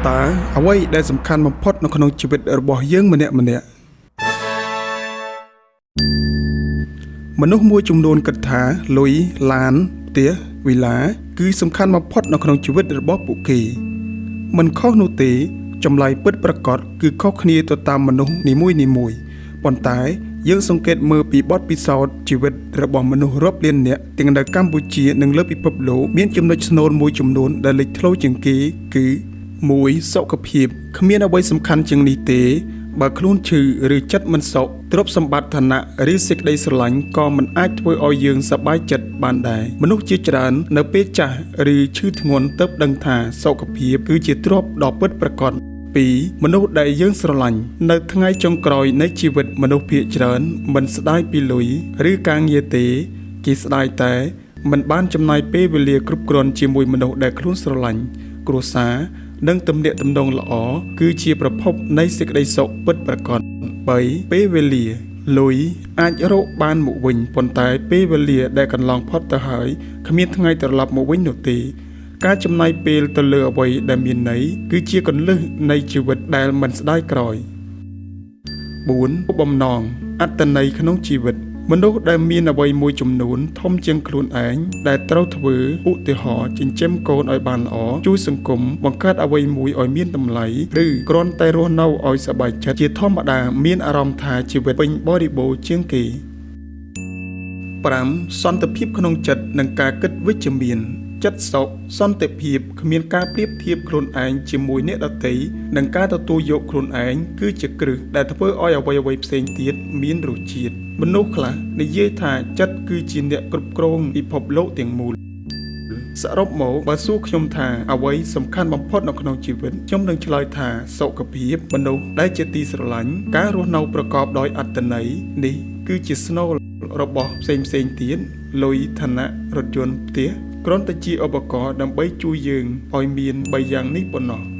ตาเอาไว้ได้สำคัญបំផុតនៅក្នុងជីវិតរបស់យើងម្នាក់ៗមនុស្សមួយចំនួនគិតថាលុយឡានផ្ទះវិឡាគឺសំខាន់បំផុតនៅក្នុងជីវិតរបស់ពួកគេមិនខុសនោះទេចម្លើយពិតប្រាកដគឺខុសគ្នាទៅតាមមនុស្សនីមួយៗប៉ុន្តែយើងសង្កេតមើលពីបទពិសោធន៍ជីវិតរបស់មនុស្សរាប់លាននាក់ទាំងនៅកម្ពុជានិងលើពិភពលោកមានចំណុចស្នូលមួយចំនួនដែលលេចធ្លោជាងគេគឺ1សុខភាពគ្មានអ្វីសំខាន់ជាងនេះទេបើខ្លួនឈឺឬចិត្តមិនសុខទ្រព្យសម្បត្តិឋានៈឬសេចក្តីស្រឡាញ់ក៏មិនអាចធ្វើឲ្យយើងសប្បាយចិត្តបានដែរមនុស្សជាច្រើននៅពេលចាស់ឬឈឺធ្ងន់ទើបដឹងថាសុខភាពគឺជាទ្រព្យដ៏ពិតប្រាកដ2មនុស្សដែលយើងស្រឡាញ់នៅថ្ងៃចុងក្រោយនៃជីវិតមនុស្សភាគច្រើនមិនស្ដាយពីលុយឬការងារទេគេស្ដាយតែមិនបានចំណាយពេលវេលាគ្រប់គ្រាន់ជាមួយមនុស្សដែលខ្លួនស្រឡាញ់គ្រួសារនិងទំនាក់ទំនងល្អគឺជាប្រភពនៃសេចក្តីសុខពិតប្រាកដ3ពេលវេលាលុយអាចរកបានមកវិញប៉ុន្តែពេលវេលាដែលកន្លងផុតទៅហើយគ្មានថ្ងៃត្រឡប់មកវិញនោះទេការចំណាយពេលទៅលើអ្វីដែលមានន័យគឺជាគន្លឹះនៃជីវិតដែលមិនស្ដាយក្រោយ4បំណងអត្តន័យក្នុងជីវិតមនុស្សដែលមានអ្វីមួយចំនួនធំជាងខ្លួនឯងដែលត្រូវធ្វើឧទាហរណ៍ចិញ្ចឹមកូនឲ្យបានល្អជួយសង្គមបង្កើតអ្វីមួយឲ្យមានតម្លៃឬគ្រាន់តែរស់នៅឲ្យសប្បាយចិត្តជាធម្មតាមានអារម្មណ៍ថាជីវិតពេញបរិបូរណ៍ជាងគេ5សន្តិភាពក្នុងចិត្តនិងការគិតវិជ្ជមានចិត្តសុខសន្តិភាពគ្មានការប្រៀបធៀបខ្លួនឯងជាមួយអ្នកដទៃនិងការទទួលយកខ្លួនឯងគឺជាគ្រឹះដែលធ្វើឲ្យអ្វីៗផ្សេងទៀតមានរសជាតិមនុស្សខ្លះនិយាយថាចិត្តគឺជាអ្នកគ្រប់គ្រងពិភពលោកទាំងមូលសរុបមកបើសួរខ្ញុំថាអ្វីសំខាន់បំផុតនៅក្នុងជីវិតខ្ញុំនឹងឆ្លើយថាសុខភាពមនុស្សដែលជាទីស្រឡាញ់ការរស់នៅប្រកបដោយអត្ថន័យនេះគឺជាស្នូលរបស់ផ្សេងទៀតលុយឋានៈរថយន្តផ្ទះគ្រាន់តែជាឧបករណ៍ដើម្បីជួយយើងឲ្យមាន3យ៉ាងនេះប៉ុណ្ណោះ